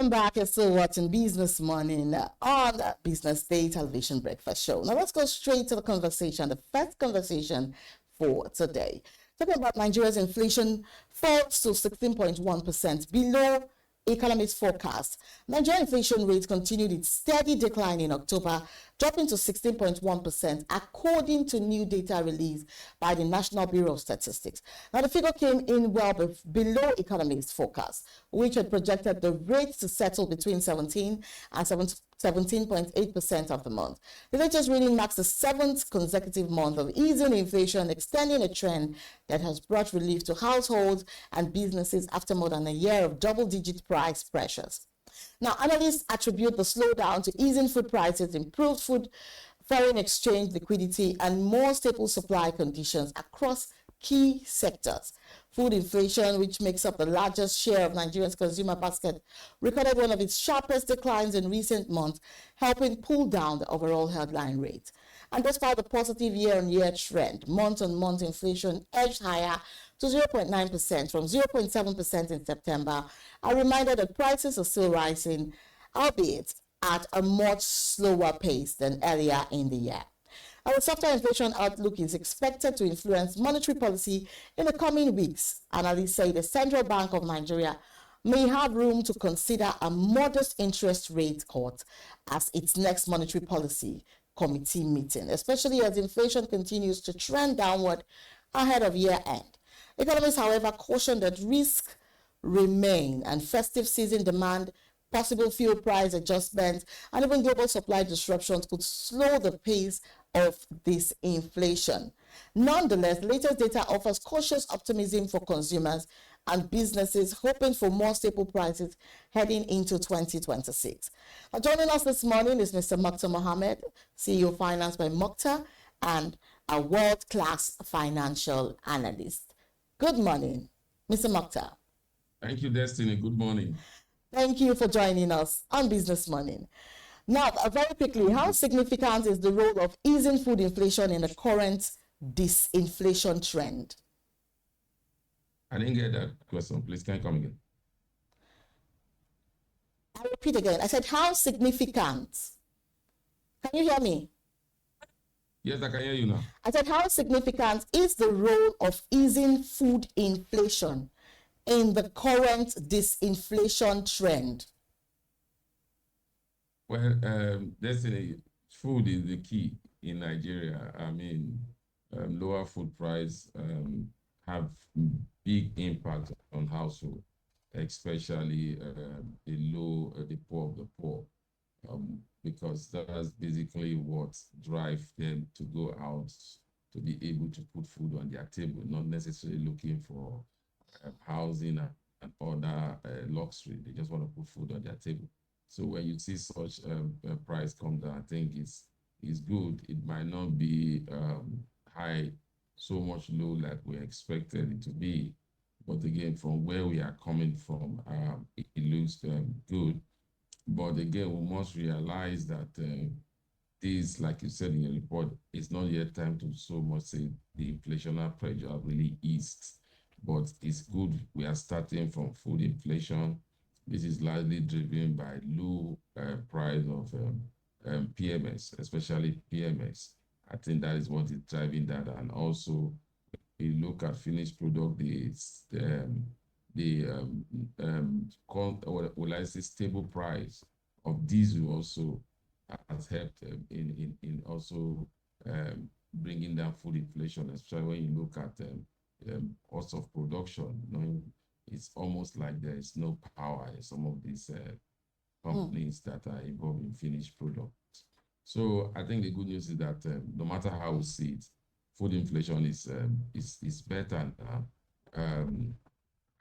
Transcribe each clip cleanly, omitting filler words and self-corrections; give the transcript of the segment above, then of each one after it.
Welcome back. You're still watching Business Morning on the Business Day Television Breakfast Show. Now let's go straight to the conversation. The first conversation for today. Talking about Nigeria's inflation falls to 16.1%, below Economists forecast. Nigerian inflation rate continued its steady decline in October, dropping to 16.1% according to new data released by the National Bureau of Statistics. Now, the figure came in well below Economists forecast, which had projected the rate to settle between 17 and 17.8% of the month. The latest reading marks the seventh consecutive month of easing inflation, extending a trend that has brought relief to households and businesses after more than a year of double-digit price pressures. Now, analysts attribute the slowdown to easing food prices, improved foreign exchange liquidity, and more stable supply conditions across key sectors. Food inflation, which makes up the largest share of Nigeria's consumer basket, recorded one of its sharpest declines in recent months, helping pull down the overall headline rate. And despite the positive year-on-year trend, month-on-month inflation edged higher to 0.9% from 0.7% in September. A reminder that prices are still rising, albeit at a much slower pace than earlier in the year. Our softer inflation outlook is expected to influence monetary policy in the coming weeks. Analysts say the Central Bank of Nigeria may have room to consider a modest interest rate cut as its next monetary policy committee meeting, especially as inflation continues to trend downward ahead of year end. Economists, however, caution that risks remain and festive season demand, possible fuel price adjustments, and even global supply disruptions could slow the pace of this inflation. Nonetheless, the latest data offers cautious optimism for consumers and businesses hoping for more stable prices heading into 2026. Now, joining us this morning is Mr. Muktar Mohammed, CEO of Finance by Muktar, and a world-class financial analyst. Good morning, Mr. Muktar. Thank you, Destiny. Good morning. Thank you for joining us on Business Morning. Now, very quickly, how significant is the role of easing food inflation in the current disinflation trend? I didn't get that question. Please, can you come again? I'll repeat again. I said, how significant? Can you hear me? Yes, I can hear you now. I said, how significant is the role of easing food inflation in the current disinflation trend? Well, Destiny, food is the key in Nigeria. I mean, lower food price have big impact on household, especially the poor of the poor, because that's basically what drives them to go out to be able to put food on their table, not necessarily looking for housing and other luxury. They just want to put food on their table. So when you see such a price come down, I think it's good. It might not be high, so much low like we expected it to be. But again, from where we are coming from, it looks good. But again, we must realize that this, like you said in your report, it's not yet time to so much say the inflationary pressure really eased. But it's good we are starting from food inflation. This is largely driven by low price of PMS, especially PMS. I think that is what is driving that. And also, you look at finished product, will I say stable price of diesel also has helped in also bringing down food inflation, especially when you look at cost of production. You know, it's almost like there is no power in some of these companies that are involved in finished products. So I think the good news is that no matter how we see it, food inflation is better now.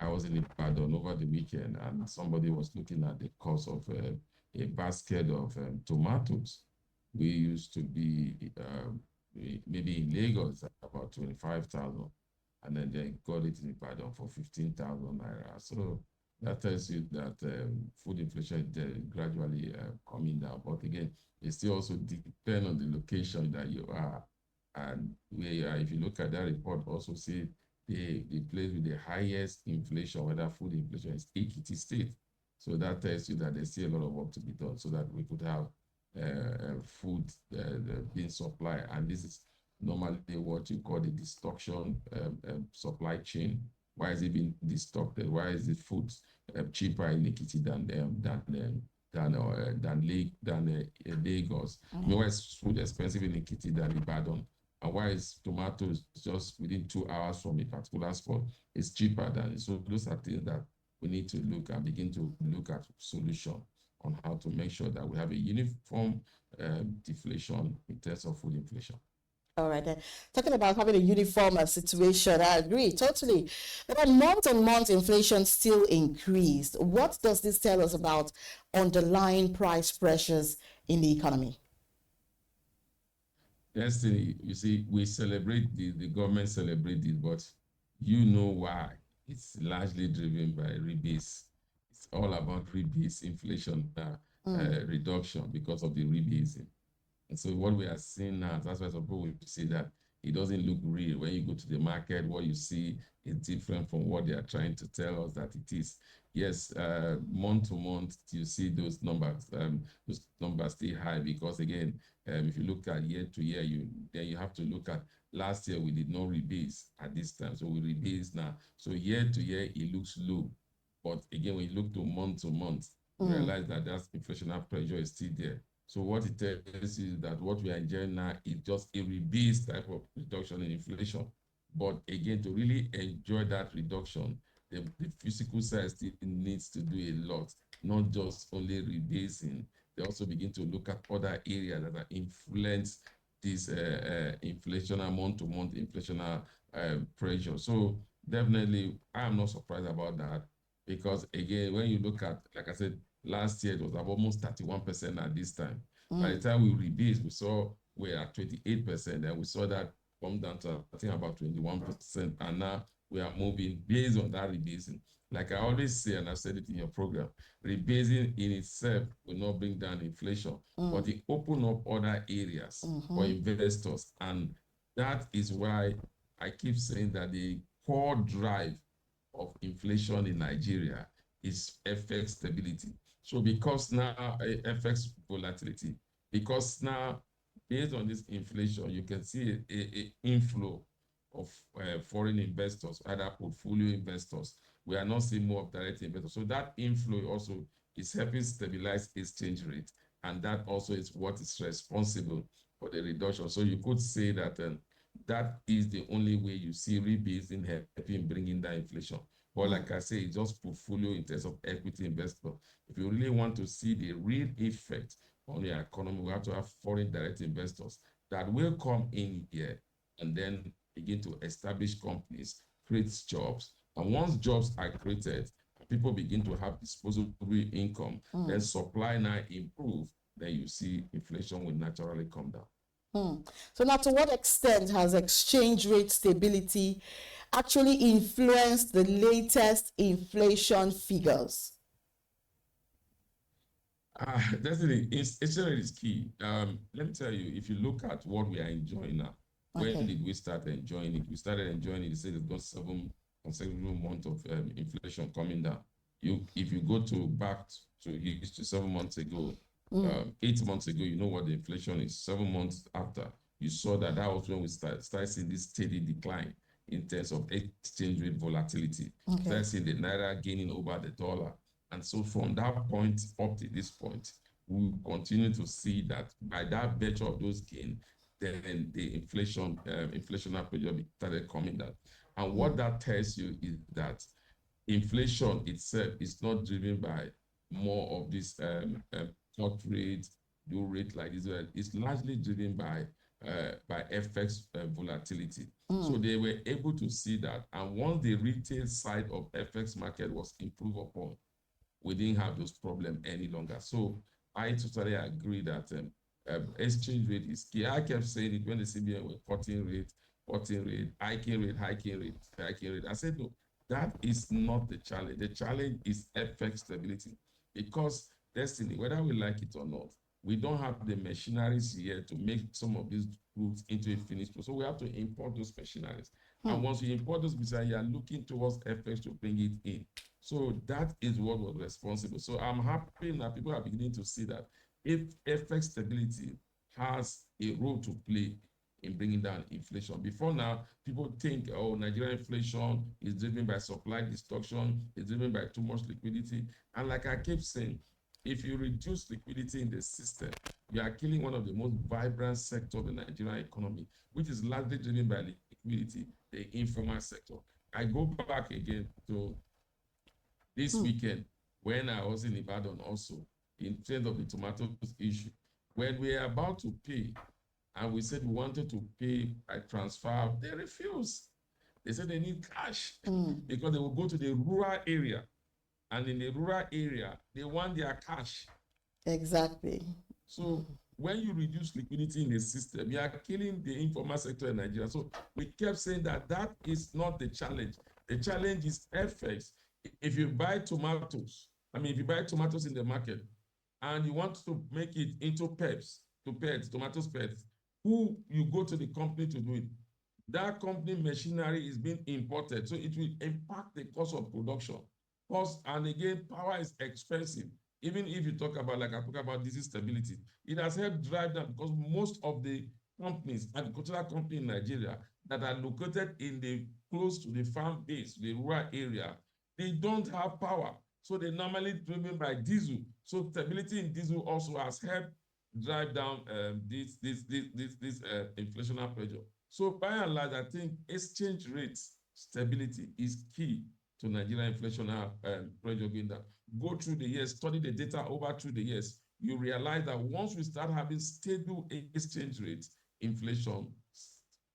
I was in Ibadan over the weekend, and somebody was looking at the cost of a basket of tomatoes. We used to be maybe in Lagos about 25,000, and then they got it in Ibadan for 15,000 naira. So that tells you that food inflation is gradually coming down. But again, it still also depends on the location that you are. And where you are, if you look at that report, also see the place with the highest inflation, whether food inflation, is Ekiti State. So that tells you that there's still a lot of work to be done so that we could have food being supplied. And this is normally what you call the destruction supply chain. Why is it being destructed? Why is the food cheaper in Ekiti than Lagos? Why is food expensive in Ekiti than Ibadan? And why is tomatoes just within 2 hours from a particular spot is cheaper than it? So those are things that we need to look and begin to look at solution on how to make sure that we have a uniform deflation in terms of food inflation. All right. Talking about having a uniform situation, I agree totally. But month-on-month inflation still increased. What does this tell us about underlying price pressures in the economy? Destiny, you see, we celebrate this, the government celebrate this, but you know why. It's largely driven by rebase. It's all about rebase inflation reduction because of the rebasing. And so what we are seeing now, that's why some people will say that it doesn't look real. When you go to the market, what you see is different from what they are trying to tell us that it is. Yes, month to month, you see those numbers stay high because again, if you look at year to year, then you have to look at last year we did not rebase at this time, so we rebase now. So year to year, it looks low. But again, when you look to month, you realize that inflationary pressure is still there. So what it tells you is that what we are enjoying now is just a rebase type of reduction in inflation. But again, to really enjoy that reduction, the physical side still needs to do a lot, not just only rebasing. They also begin to look at other areas that are influence this inflationary month-to-month inflationary pressure. So definitely, I am not surprised about that because again, when you look at, like I said, last year it was almost 31% at this time. By the time we rebased, we saw we're at 28%, and we saw that come down to I think about 21%, and now we are moving based on that rebasing. Like I always say, and I've said it in your program, rebasing in itself will not bring down inflation, but it open up other areas for investors, and that is why I keep saying that the core drive of inflation in Nigeria is FX stability. So because now FX volatility, because now based on this inflation, you can see a inflow of foreign investors, either portfolio investors. We are not seeing more of direct investors. So that inflow also is helping stabilize exchange rate. And that also is what is responsible for the reduction. So you could say that that is the only way you see rebasing helping bringing down inflation. But like I say, it's just portfolio in terms of equity investment. If you really want to see the real effect on the economy, we have to have foreign direct investors that will come in here and then begin to establish companies, create jobs. And once jobs are created, people begin to have disposable income, then supply now improve, then you see inflation will naturally come down. So now, to what extent has exchange rate stability actually influenced the latest inflation figures? Definitely, exchange rate is key. Let me tell you, if you look at what we are enjoying now, when did we start enjoying it? We started enjoying it, say it's got 7 consecutive months of inflation coming down. If you go back to history 7 months ago, 8 months ago, you know what the inflation is. 7 months after, you saw that was when we started seeing this steady decline in terms of exchange rate volatility. Started seeing the naira gaining over the dollar. And so from that point up to this point, we continue to see that by that virtue of those gains, then the inflationary pressure started coming down. And what that tells you is that inflation itself is not driven by more of this cut rate, do rate like this. It's largely driven by FX volatility. So they were able to see that. And once the retail side of FX market was improved upon, we didn't have those problems any longer. So I totally agree that exchange rate is key. I kept saying it when the CBN were cutting rate, hiking rate. I said, no, that is not the challenge. The challenge is FX stability. Because Destiny, whether we like it or not, we don't have the machineries here to make some of these goods into a finished product. So we have to import those machineries. And once you import those goods, you are looking towards FX to bring it in. So that is what was responsible. So I'm happy that people are beginning to see that if FX stability has a role to play in bringing down inflation. Before now, people think, oh, Nigerian inflation is driven by supply destruction, is driven by too much liquidity. And like I keep saying, if you reduce liquidity in the system, you are killing one of the most vibrant sectors of the Nigerian economy, which is largely driven by liquidity, the informal sector. I go back again to this weekend when I was in Ibadan also, in terms of the tomatoes issue. When we are about to pay, and we said we wanted to pay by transfer, they refused. They said they need cash because they will go to the rural area. And in the rural area, they want their cash. Exactly. So when you reduce liquidity in the system, you are killing the informal sector in Nigeria. So we kept saying that that is not the challenge. The challenge is FX. If you buy tomatoes, if you buy tomatoes in the market and you want to make it into tomatoes peps, who you go to the company to do it, that company machinery is being imported. So it will impact the cost of production. Cost, and again, power is expensive. Even if you talk about, like I talk about disease stability, it has helped drive that because most of the companies, agricultural companies in Nigeria that are located in the close to the farm base, the rural area, they don't have power. So they're normally driven by diesel. So stability in diesel also has helped drive down this inflationary pressure. So by and large, I think exchange rate stability is key to Nigerian inflationary pressure going down. Go through the years, study the data over through the years, you realize that once we start having stable exchange rates, inflation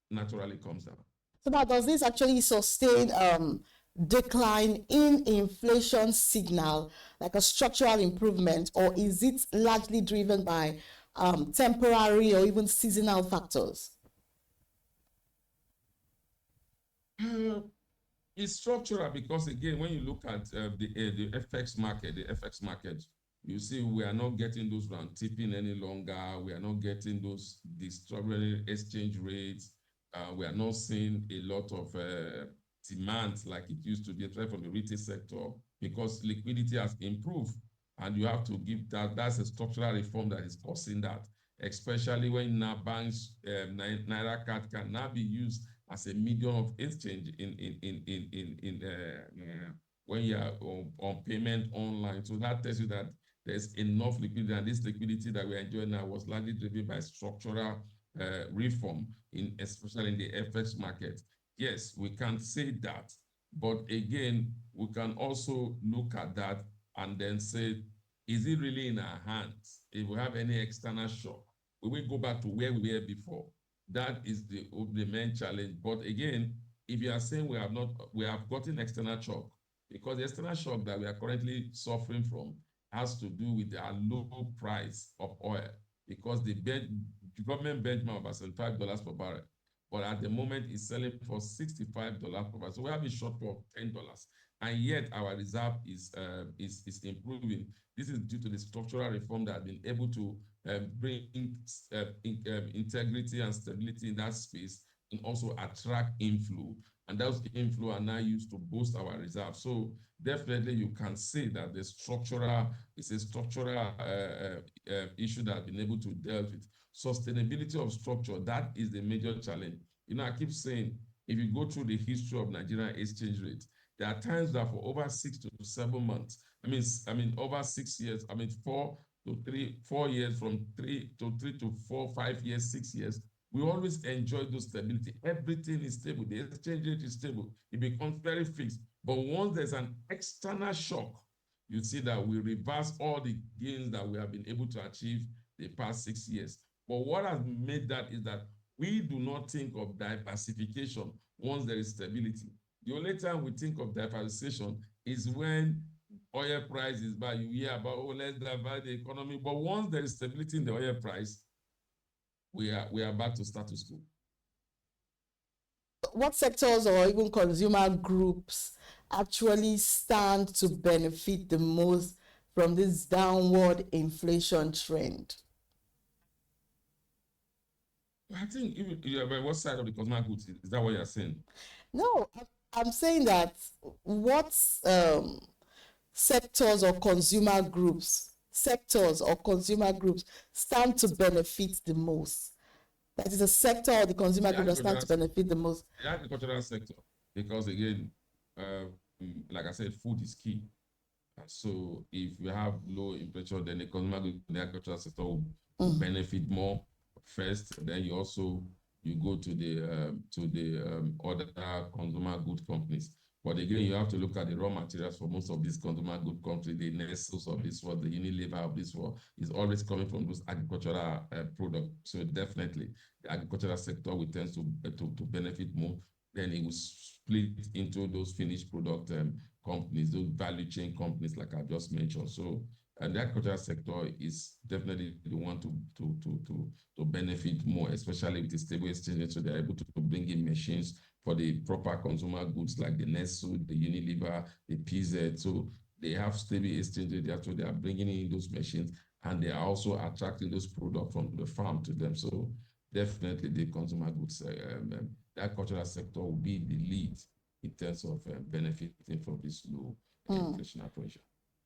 naturally comes down. So now, does this actually sustain decline in inflation signal, like a structural improvement, or is it largely driven by temporary or even seasonal factors? It's structural because, again, when you look at the FX market, you see we are not getting those round tipping any longer. We are not getting those extraordinary exchange rates. We are not seeing a lot of demand like it used to be, especially from the retail sector, because liquidity has improved. And you have to give that, that's a structural reform that is causing that, especially when now banks, Naira card can now be used as a medium of exchange when you are on payment online. So that tells you that there's enough liquidity, and this liquidity that we enjoy now was largely driven by structural reform, especially in the FX market. Yes, we can say that, but again, we can also look at that and then say, is it really in our hands? If we have any external shock, we will go back to where we were before. That is the main challenge. But again, if you are saying we have gotten external shock, because the external shock that we are currently suffering from has to do with the low price of oil, because the government benchmark was $75 per barrel, but at the moment it's selling for $65 per barrel. So we have a shortfall of $10, and yet our reserve is improving. This is due to the structural reform that has been able to bring integrity and stability in that space, and also attract inflow. And those inflow are now used to boost our reserve. So definitely you can say that it's a structural issue that has been able to deal with. Sustainability of structure, that is the major challenge. I keep saying, if you go through the history of Nigerian exchange rate, there are times that for over 6 to 7 months, over 6 years, 4 years, from 3 to 4, 5 years, 6 years, we always enjoy those stability. Everything is stable. The exchange rate is stable. It becomes very fixed. But once there's an external shock, you see that we reverse all the gains that we have been able to achieve the past 6 years. But what has made that is that we do not think of diversification once there is stability. The only time we think of diversification is when oil price is bad. You hear about, let's divert the economy. But once there is stability in the oil price, we are back to status quo. What sectors or even consumer groups actually stand to benefit the most from this downward inflation trend? I think what side of the consumer goods is that what you're saying? No, I'm saying that what sectors or consumer groups stand to benefit the most. That is a sector or the consumer The group that stand agricultural, to benefit the most. the agricultural sector, because again, uh, like I said, food is key. So if we have low inflation, then the consumer goods, the agricultural sector will benefit more first. Then you go to the other consumer good companies. But again, you have to look at the raw materials for most of these consumer good companies. The Nestles of this world, the Unilever of this world is always coming from those agricultural products. So definitely, the agricultural sector will tend to benefit more. Then it will split into those finished product companies, those value chain companies, like I just mentioned. So, and the agricultural sector is definitely the one to benefit more, especially with the stable exchange. So they're able to bring in machines for the proper consumer goods like the Nestle, the Unilever, the PZ. So they have stable exchange. So they are bringing in those machines, and they are also attracting those products from the farm to them. So definitely the consumer goods, the agricultural sector will be the lead in terms of benefiting from this low inflationary pressure.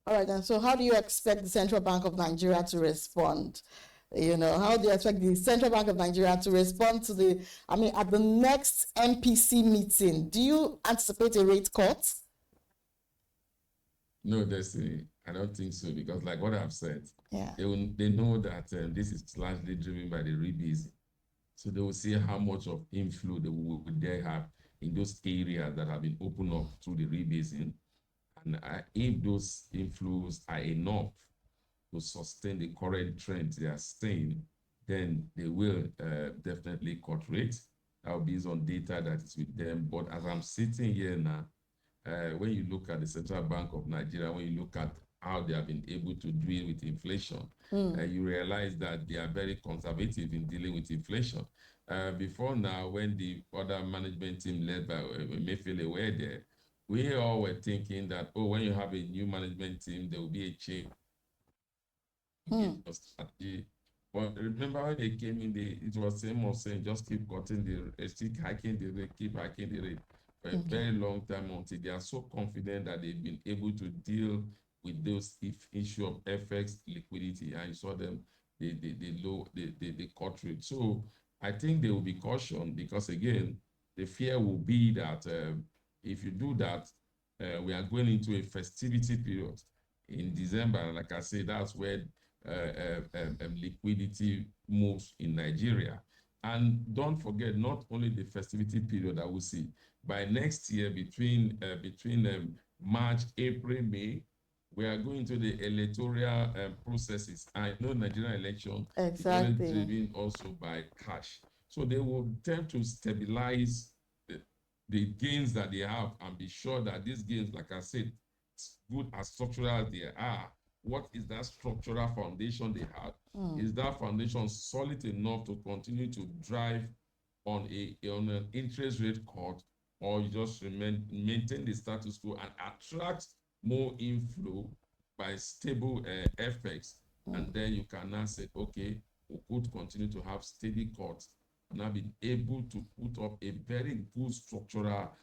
All right, and so how do you expect the Central Bank of Nigeria to respond? How do you expect the Central Bank of Nigeria to respond to at the next MPC meeting? Do you anticipate a rate cut? No, Destiny, I don't think so, because like what I've said, yeah, they know that this is largely driven by the rebasing. So they will see how much of inflow they have in those areas that have been opened up through the rebasing. And if those inflows are enough to sustain the current trend they are seeing, then they will definitely cut rates. That will be based on data that is with them. But as I'm sitting here now, when you look at the Central Bank of Nigeria, when you look at how they have been able to deal with inflation, you realize that they are very conservative in dealing with inflation. Before now, when the other management team led by Emefiele were there, we all were thinking that, oh, when you have a new management team, there will be a change. But remember when they came in, it was same of saying, just keep cutting keep hiking the rate, keep hiking the rate for a very long time, until they are so confident that they've been able to deal with those issue of FX liquidity, and you saw them, the cut rate. So I think they will be cautioned, because again, the fear will be that if you do that, we are going into a festivity period in December. Like I say, that's where liquidity moves in Nigeria. And don't forget, not only the festivity period that we see, by next year, between March, April, May, we are going to the electoral processes. I know Nigerian election is always driven also by cash. So they will tend to stabilize the gains that they have, and be sure that these gains, like I said, good as structural as they are, what is that structural foundation they have? Is that foundation solid enough to continue to drive on an interest rate cut, or you just maintain the status quo and attract more inflow by stable FX, and then you can now say, okay, we could continue to have steady cuts, and have been able to put up a very good structural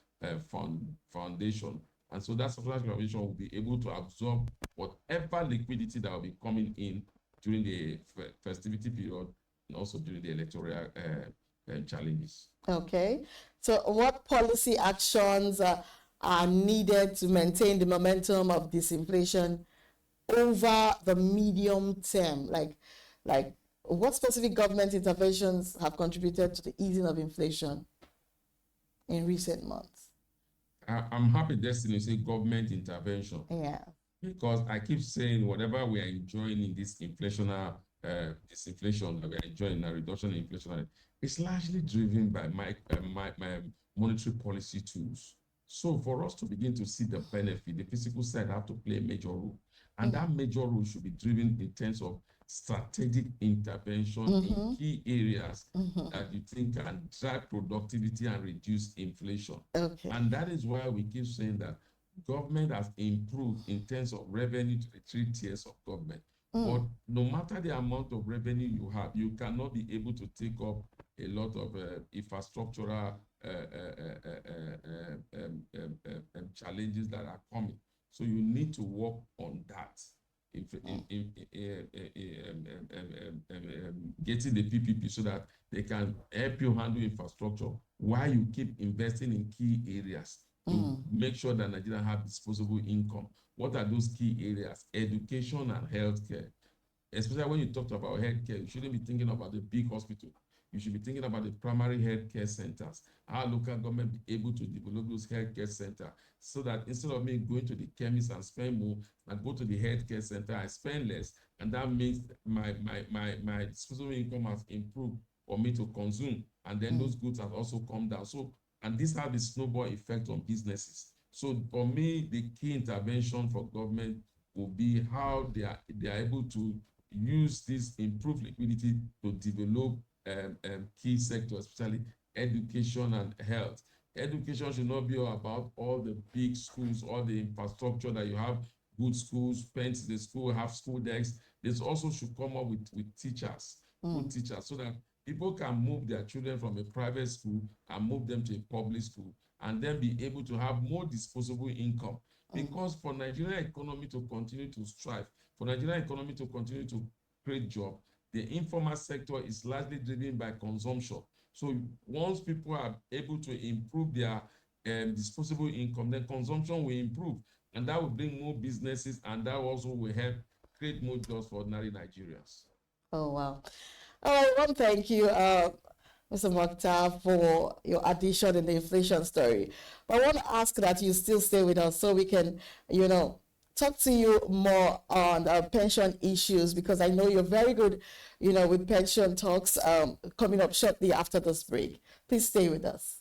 foundation. And so that structural foundation will be able to absorb whatever liquidity that will be coming in during the festivity period, and also during the electoral challenges. Okay. So what policy actions are needed to maintain the momentum of disinflation over the medium term? Like what specific government interventions have contributed to the easing of inflation in recent months? I'm happy, Destiny, say government intervention. Yeah. Because I keep saying, whatever we are enjoying in this disinflation that we are enjoying, a reduction in inflation, it's largely driven by my monetary policy tools. So for us to begin to see the benefit, the physical side have to play a major role. And that major role should be driven in terms of strategic intervention in key areas that you think can drive productivity and reduce inflation. Okay. And that is why we keep saying that government has improved in terms of revenue to the 3 tiers of government. But no matter the amount of revenue you have, you cannot be able to take up a lot of infrastructural challenges that are coming. So you need to work on that. Getting the PPP so that they can help you handle infrastructure while you keep investing in key areas to make sure that Nigeria have disposable income. What are those key areas? Education and healthcare. Especially when you talked about healthcare, you shouldn't be thinking about the big hospital. You should be thinking about the primary healthcare centers. How local government be able to develop those healthcare centers so that instead of me going to the chemist and spend more, I go to the healthcare center, I spend less, and that means my disposable income has improved for me to consume, and then those goods have also come down. So, and this has the snowball effect on businesses. So for me, the key intervention for government will be how they are able to use this improved liquidity to develop key sectors, especially education and health. Education should not be all about all the big schools, all the infrastructure that you have, good schools, pens, the school have school desks. This also should come up with teachers, good teachers, so that people can move their children from a private school and move them to a public school, and then be able to have more disposable income. Because for Nigerian economy to continue to strive, for Nigerian economy to continue to create jobs, the informal sector is largely driven by consumption. So once people are able to improve their disposable income, then consumption will improve, and that will bring more businesses, and that also will help create more jobs for ordinary Nigerians. Oh, wow. All right, well, thank you, Mr. Mokhtar, for your addition in the inflation story. But I want to ask that you still stay with us so we can, talk to you more on pension issues, because I know you're very good, with pension talks coming up shortly after this break. Please stay with us.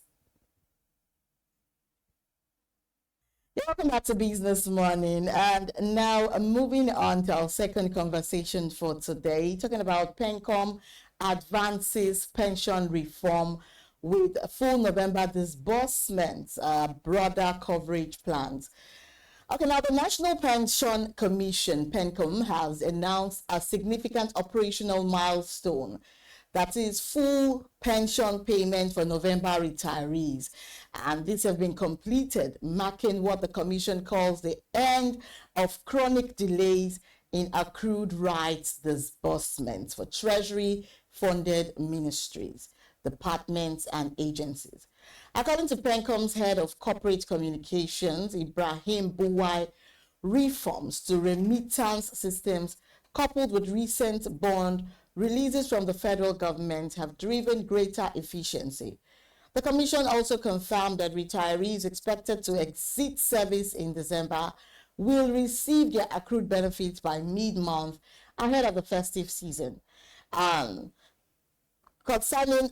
Welcome back to Business Morning. And now moving on to our second conversation for today, talking about PenCom advances pension reform with full November disbursements, broader coverage plans. Okay, now the National Pension Commission, PenCom, has announced a significant operational milestone, that is full pension payment for November retirees. And this has been completed, marking what the Commission calls the end of chronic delays in accrued rights disbursements for Treasury-funded ministries, departments, and agencies. According to PenCom's head of corporate communications, Ibrahim Buwai, reforms to remittance systems coupled with recent bond releases from the federal government have driven greater efficiency. The Commission also confirmed that retirees expected to exit service in December will receive their accrued benefits by mid-month ahead of the festive season. Concerning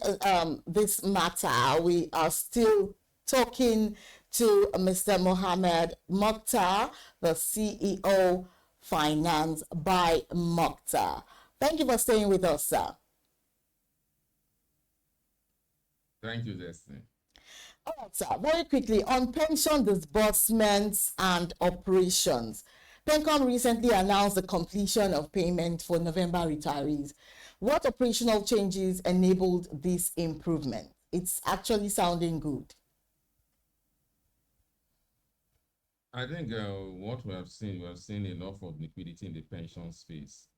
this matter, we are still talking to Mr. Mohammed Muktar, the CEO Finance by Muktar. Thank you for staying with us, sir. Thank you, Destiny. All right, sir. Very quickly, on pension disbursements and operations, PenCom recently announced the completion of payment for November retirees. What operational changes enabled this improvement? It's actually sounding good. I think what we have seen enough of liquidity in the pension space,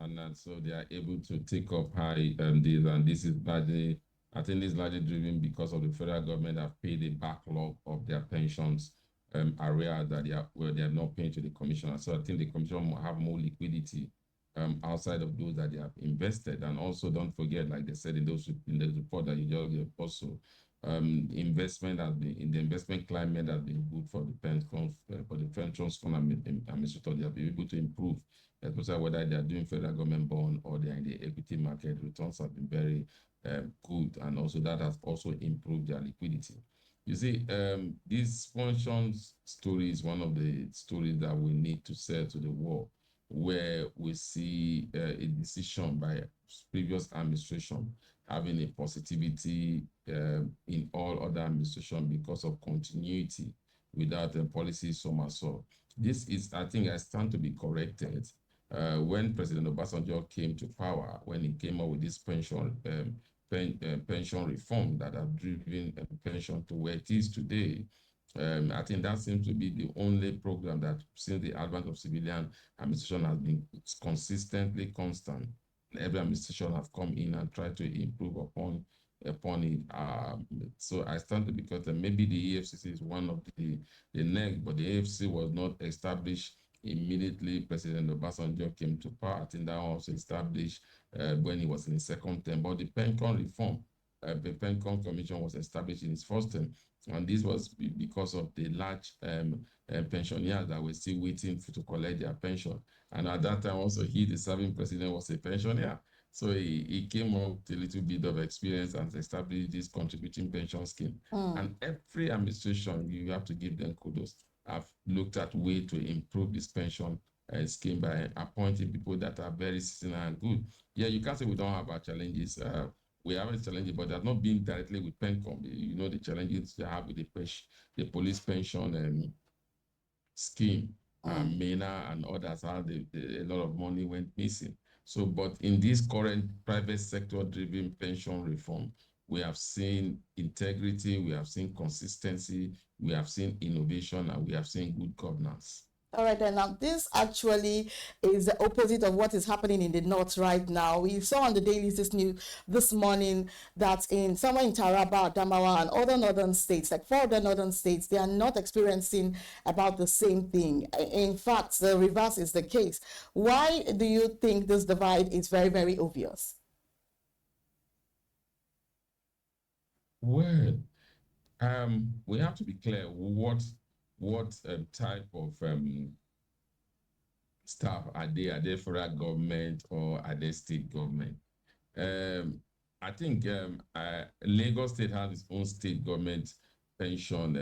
and so they are able to take up high deals, and this is largely, I think this is largely driven because of the federal government have paid the backlog of their pensions area that they are not paying to the commission. So I think the commission will have more liquidity outside of those that they have invested. And also don't forget, like they said in the report that you just gave, also investment has been in the investment climate has been good for the pension fund administrator. They have been able to improve, especially whether they are doing federal government bond or they are in the equity market. Returns have been very good, and also that has also improved their liquidity. You see, this functions story is one of the stories that we need to sell to the world, where we see a decision by previous administration having a positivity in all other administration because of continuity without a policy somersault. This is, I think, I stand to be corrected. When President Obasanjo came to power, when he came up with this pension pension reform that have driven pension to where it is today. I think that seems to be the only program that, since the advent of civilian administration, has been consistently constant. Every administration have come in and tried to improve upon it. So I stand to, because maybe the EFCC is one of the next, but the EFCC was not established immediately President Obasanjo came to power. I think that was established when he was in his second term. But the PenCom reform, the PenCom Commission was established in his first term. And this was because of the large pensioners that were still waiting to collect their pension. And at that time, also, the serving president, was a pensioner. So he came up with a little bit of experience and established this contributing pension scheme. And every administration, you have to give them kudos, have looked at way to improve this pension scheme by appointing people that are very seasoned and good. Yeah, you can't say we don't have our challenges. We have a challenge, but they're not being directly with PenCom. You know, the challenges they have with the police pension scheme, MENA and others, how a lot of money went missing. So, but in this current private sector driven pension reform, we have seen integrity, we have seen consistency, we have seen innovation, and we have seen good governance. All right, then now this actually is the opposite of what is happening in the north right now. We saw on the dailies this morning that somewhere in Taraba, Adamawa, and other northern states, like 4 other northern states, they are not experiencing about the same thing. In fact, the reverse is the case. Why do you think this divide is very, very obvious? Well, we have to be clear what type of staff are they? Are they federal government or are they state government? I think Lagos State has its own state government pension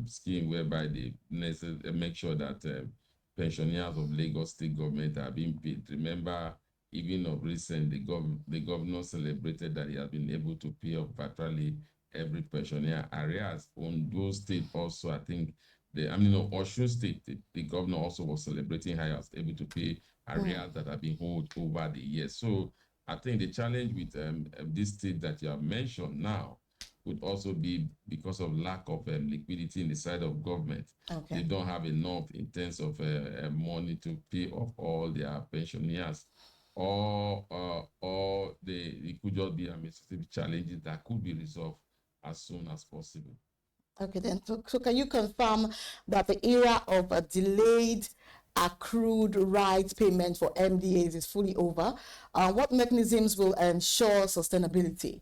scheme whereby they make sure that pensioners of Lagos State government are being paid. Remember, even of recent, the governor celebrated that he has been able to pay up virtually every pensioner arrears. On those states also, I think Osun State, the governor also was celebrating how he was able to pay arrears that have been held over the years. So I think the challenge with this state that you have mentioned now would also be because of lack of liquidity in the side of government. Okay. They don't have enough in terms of money to pay off all their pensioners. Or it could just be administrative challenges that could be resolved as soon as possible. Okay, then. So can you confirm that the era of a delayed accrued rights payment for MDAs is fully over? What mechanisms will ensure sustainability?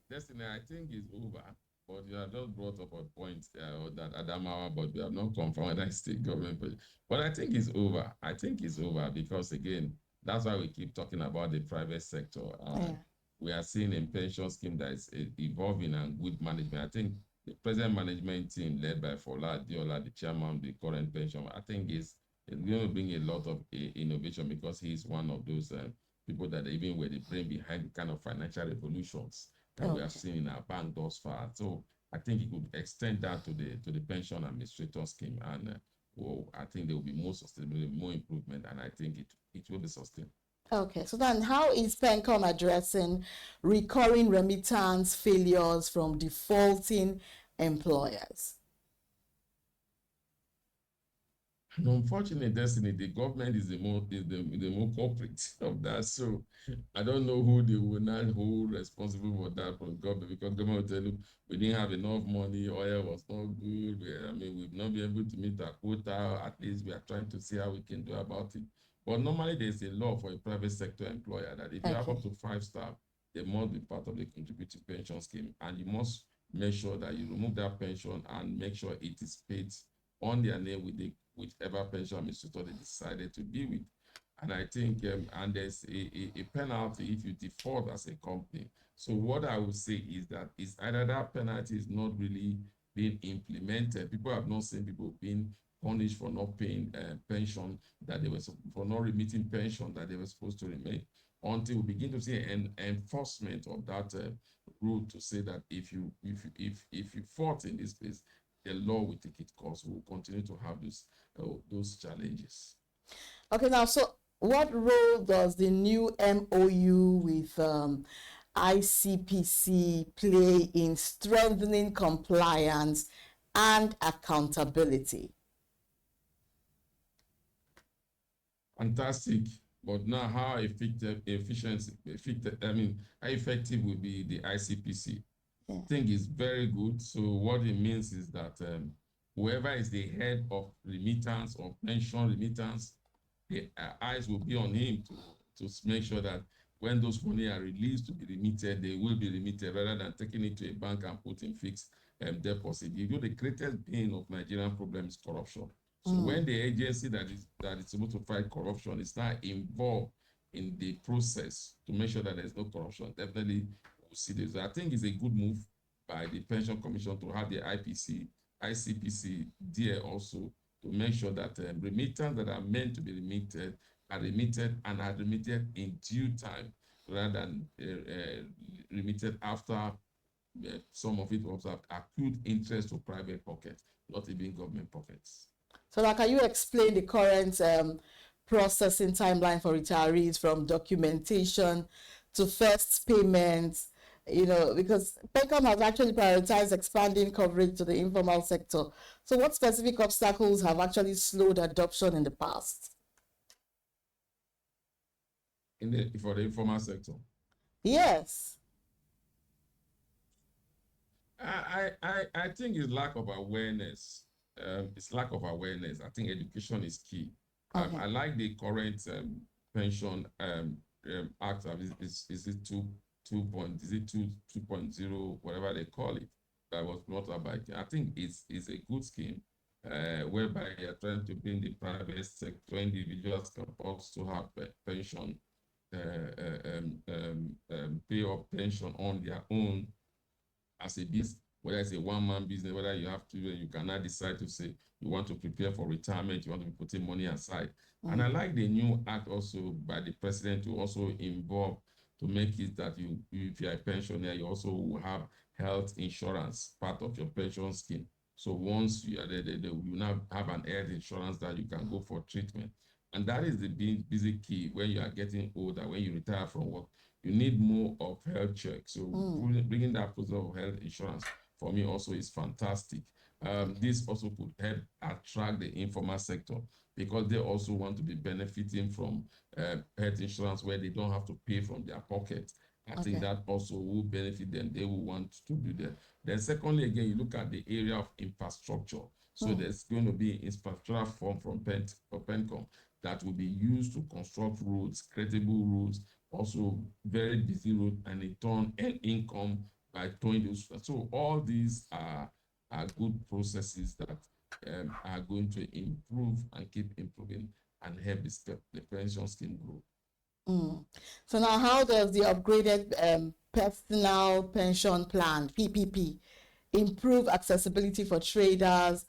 Destiny, I think it's over, but you have just brought up a point that Adamawa, but we have not confirmed that state government. But I think it's over. I think it's over because, again, that's why we keep talking about the private sector. We are seeing a pension scheme that is evolving and good management. I think the present management team led by Fola Diola, the chairman of the current pension, I think is going to bring a lot of innovation because he's one of those people that even were the brain behind the kind of financial revolutions that we have seen in our bank thus far. So I think it could extend that to the pension administrator scheme, and I think there will be more sustainability, more improvement, and I think it will be sustained. Okay, so then how is PenCom addressing recurring remittance failures from defaulting employers? Unfortunately, Destiny, the government is the more culprit of that. So I don't know who they will not hold responsible for that from government, because government will tell you we didn't have enough money, oil was not good. We've not been able to meet our quota. At least we are trying to see how we can do about it. But normally there's a law for a private sector employer that if you have up to 5 staff, they must be part of the contributing pension scheme, and you must make sure that you remove that pension and make sure it is paid on their name with whichever pension administrator they decided to be with. And I think, and there's a penalty if you default as a company. So what I would say is that it's either that penalty is not really being implemented. People have not seen people being punished for not paying pension that they were, for not remitting pension that they were supposed to remit, until we begin to see an enforcement of that rule to say that if you fault in this place, the law will take its course. We will continue to have those challenges. Okay, now, so What role does the new MOU with ICPC play in strengthening compliance and accountability? Fantastic. But now, how how effective will be the ICPC? Yeah. I think it's very good. So what it means is that whoever is the head of remittance or pension remittance, the eyes will be on him to make sure that when those money are released to be remitted, they will be remitted rather than taking it to a bank and putting fixed deposit. You know, the greatest pain of Nigerian problem is corruption. So when the agency that is supposed to fight corruption is not involved in the process to make sure that there's no corruption, definitely we'll see this. I think it's a good move by the Pension Commission to have the ICPC there also to make sure that remittance that are meant to be remitted are remitted and are remitted in due time rather than remitted after some of it was accrued interest to private pockets, not even government pockets. So now, can you explain the current processing timeline for retirees from documentation to first payments? You know, because PenCom has actually prioritized expanding coverage to the informal sector. So what specific obstacles have actually slowed adoption in the past? For the informal sector? Yes. I think it's lack of awareness. It's lack of awareness. I think education is key. Okay. I like the current pension act. Is it 2.0, whatever they call it, that was brought up by. I think it's a good scheme whereby you're trying to bring the private sector, individuals can also have pension, pay up pension on their own as a business, whether it's a one-man business, whether you cannot decide to say you want to prepare for retirement, you want to be putting money aside. And I like the new act also by the president to also involve to make it that if you're a pensioner, you also will have health insurance part of your pension scheme. So once you are there, you now have an health insurance that you can go for treatment. And that is the basic key when you are getting older, when you retire from work. You need more of health checks. So bringing that process of health insurance for me also is fantastic. This also could help attract the informal sector because they also want to be benefiting from health insurance where they don't have to pay from their pocket. I think that also will benefit them. They will want to do that. Then secondly, again, you look at the area of infrastructure. So there's going to be infrastructure form from PenCom that will be used to construct roads, credible roads, also very busy road, and in turn earn income by doing those. So all these are good processes that are going to improve and keep improving and help the pension scheme grow. So now, how does the upgraded personal pension plan (PPP) improve accessibility for traders,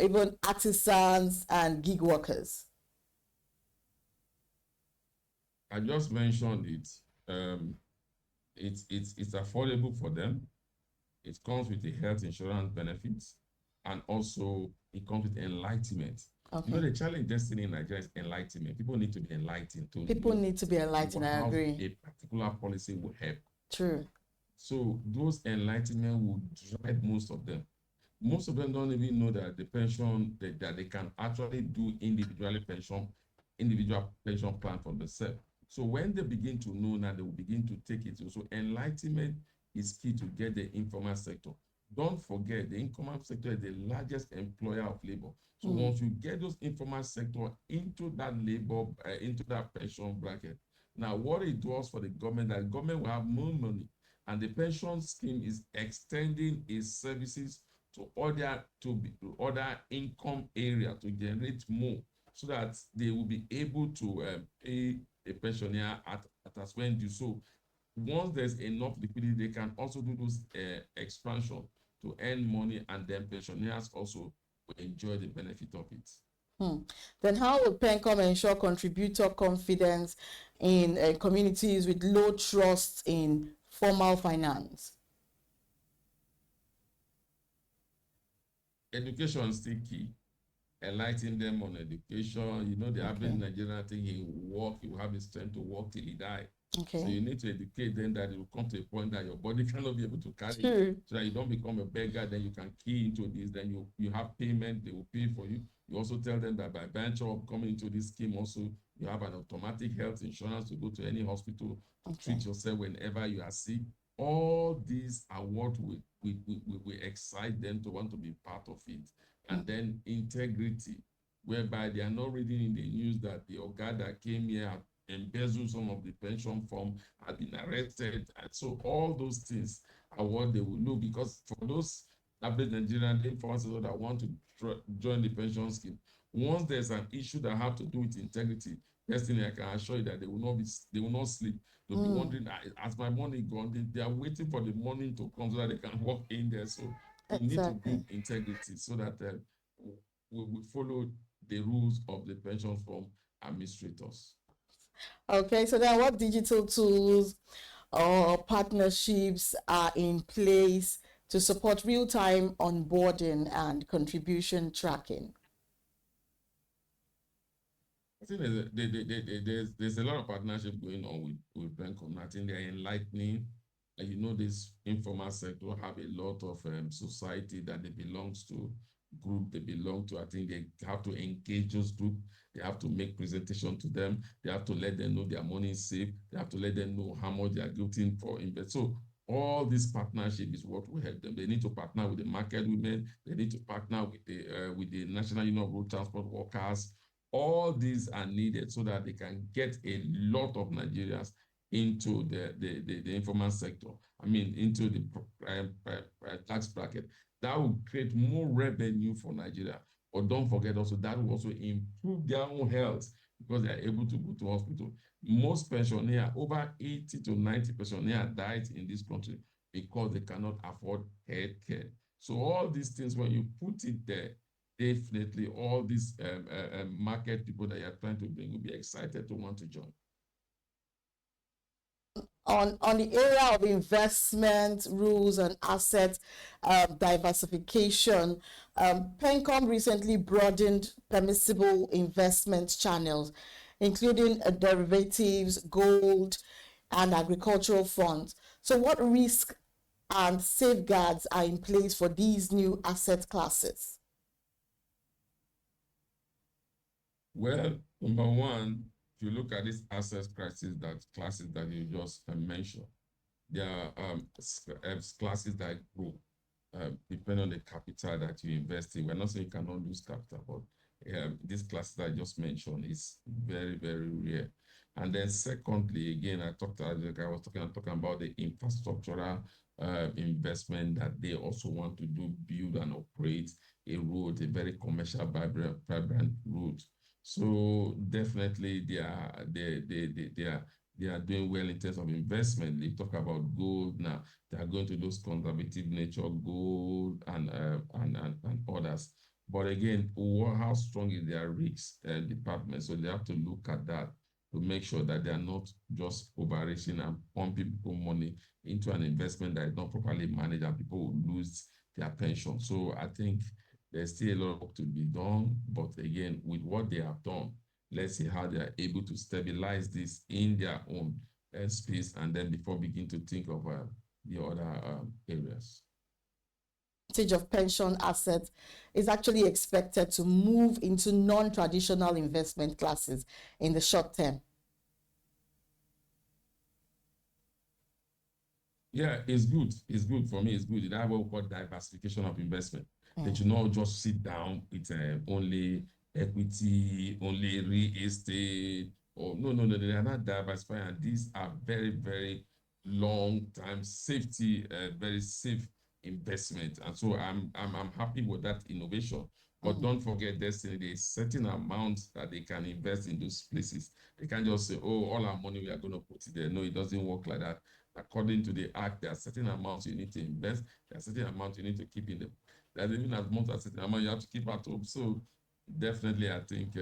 even artisans and gig workers? I just mentioned it. It's affordable for them. It comes with the health insurance benefits, and also it comes with enlightenment. Okay. You know, the challenge Destiny in Nigeria is enlightenment. People need to be enlightened. People need to be enlightened. I agree. A particular policy will help. True. So those enlightenment will drive most of them. Most of them don't even know that the pension that they can actually do individual pension plan for themselves. So when they begin to know now, they will begin to take it. So enlightenment is key to get the informal sector. Don't forget, the informal sector is the largest employer of labor. So once you get those informal sector into that labor, into that pension bracket, now what it does for the government, that government will have more money, and the pension scheme is extending its services to other income area to generate more, so that they will be able to pay a pensioner at as when due. So once there's enough liquidity, they can also do those expansion to earn money, and then pensioners also will enjoy the benefit of it. Then how will PenCom ensure contributor confidence in communities with low trust in formal finance? Education is still key. enlighten them on education. You know, the average Okay. Nigerian thing, he will work, he will have the strength to work till he die. So Okay. you need to educate them that it will come to a point that your body cannot be able to carry it. True. So that you don't become a beggar, then you can key into this, then you have payment, they will pay for you. You also tell them that by venture of coming into this scheme, also you have an automatic health insurance to go to any hospital to Okay. treat yourself whenever you are sick. All these are what we excite them to want to be part of it. And then integrity, whereby they are not reading in the news that the Oga that came here had embezzled some of the pension fund, had been arrested. And so all those things are what they will know, because for those average Nigerian informers that want to join the pension scheme, once there's an issue that have to do with integrity, Destiny, I can assure you that they will not sleep. They'll be wondering, as my money gone, they are waiting for the money to come so that they can walk in there. So we need to Exactly. build integrity so that we follow the rules of the pension fund administrators. Okay, so then what digital tools or partnerships are in place to support real-time onboarding and contribution tracking? I think there's a lot of partnership going on with PenCom. I think they're enlightening. And you know, this informal sector have a lot of society that they belongs to, group they belong to. I think they have to engage those group. They have to make presentation to them. They have to let them know their money is safe. They have to let them know how much they are getting for invest. So all this partnership is what will help them. They need to partner with the market women. They need to partner with the National Union of Road Transport Workers. All these are needed so that they can get a lot of Nigerians into the informal sector. I mean, into the tax bracket. That will create more revenue for Nigeria. But don't forget also that will also improve their own health because they are able to go to hospital. Most pensioners, over 80 to 90 pensioners died in this country because they cannot afford health care. So all these things, when you put it there, definitely all these market people that you're trying to bring will be excited to want to join. On the area of investment rules and asset diversification, PenCom recently broadened permissible investment channels, including derivatives, gold, and agricultural funds. So, what risks and safeguards are in place for these new asset classes? Well, number one, if you look at these asset classes that you just mentioned, there are classes that grow depending on the capital that you invest in. We're not saying you cannot lose capital, but this class that I just mentioned is very, very rare. And then secondly, again, I'm talking about the infrastructural investment that they also want to do, build and operate a road, a very commercial, vibrant road. So definitely they are doing well in terms of investment. They talk about gold now. They are going to those conservative nature, gold and others. But again, how strong is their risk department? So they have to look at that to make sure that they are not just overreaching and pumping people money into an investment that is not properly managed and people will lose their pension. So I think there's still a lot of work to be done. But again, with what they have done, let's see how they are able to stabilize this in their own space, and then before begin to think of the other areas. Of pension assets is actually expected to move into non-traditional investment classes in the short term. Yeah, it's good. It's good for me. It's good. That what we call diversification of investment. That you not just sit down with only equity, only real estate, or no. They are not diversifying. And these are very, very long time safety, very safe investment. And so I'm happy with that innovation. But don't forget, Destiny, there's certain amounts that they can invest in those places. They can't just say, oh, all our money we are going to put it there. No, it doesn't work like that. According to the act, there are certain amounts you need to invest. There are certain amounts you need to keep in the. There's even as much as certain amount you have to keep at home. So definitely, I think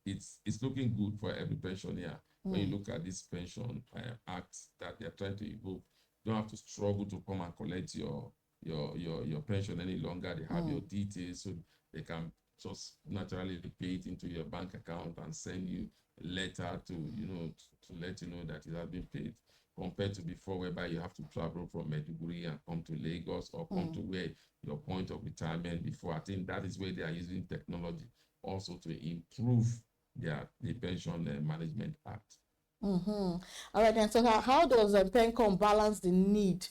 it's looking good for every pensioner. When you look at this pension act that they're trying to evolve, you don't have to struggle to come and collect your your pension any longer. They have your details, so they can just naturally pay it into your bank account and send you a letter to to let you know that it has been paid, compared to before, whereby you have to travel from Maiduguri and come to Lagos or come to where your point of retirement before. I think that is where they are using technology also to improve the pension management act. All right, then. So how does PenCom balance the need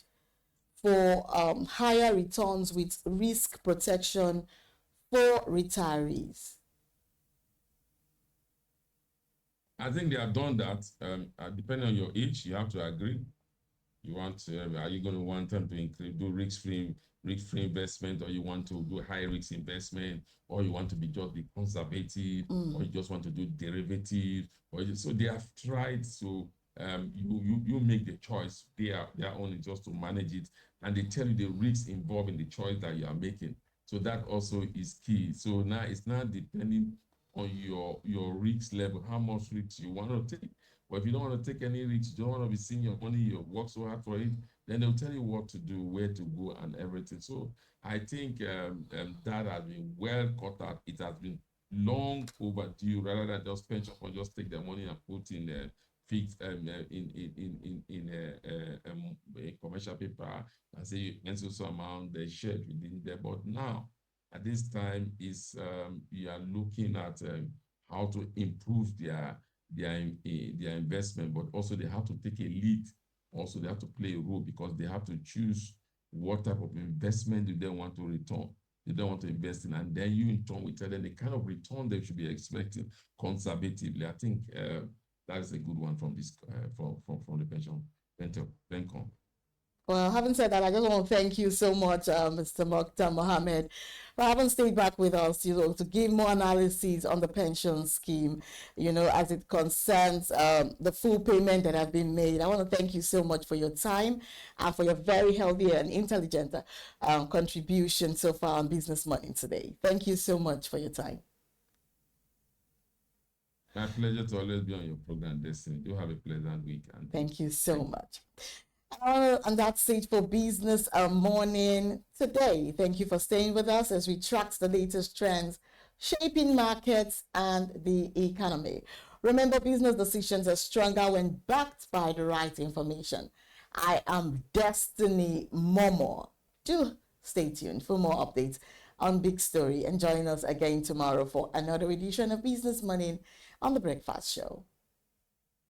for higher returns with risk protection for retirees? I think they have done that. Depending on your age, you have to agree. You want to, are you going to want them to do risk-free investment, or you want to do high-risk investment, or you want to just be conservative, or you just want to do derivatives, so they have tried to, you make the choice. Their own is just to manage it, and they tell you the risks involved in the choice that you are making. So that also is key. So now it's not depending on your risk level, how much risk you want to take. But if you don't want to take any risks, you don't want to be seeing your money, you work so hard for it, then they'll tell you what to do, where to go, and everything. So I think that has been well cut out. It has been long overdue, rather than just pension fund just take their money and put in fixed in a commercial paper and say you earn so amount, they shared within there. But now at this time is you are looking at how to improve their investment, but also they have to take a lead. Also, they have to play a role, because they have to choose what type of investment do they want to return. They don't want to invest in, and then you in turn will tell them the kind of return they should be expecting conservatively. I think that is a good one from this from the PenCom. Well, having said that, I just want to thank you so much, Mr. Muktar Mohammed, for having stayed back with us, to give more analysis on the pension scheme, as it concerns the full payment that have been made. I want to thank you so much for your time and for your very healthy and intelligent contribution so far on Business Money today. Thank you so much for your time. My pleasure to always be on your program, Destiny. Do have a pleasant week. And thank you so much. And that's it for Business Morning today. Thank you for staying with us as we track the latest trends shaping markets and the economy. Remember, business decisions are stronger when backed by the right information. I am Destiny Momoh. Do stay tuned for more updates on Big Story, and join us again tomorrow for another edition of Business Money on The Breakfast Show.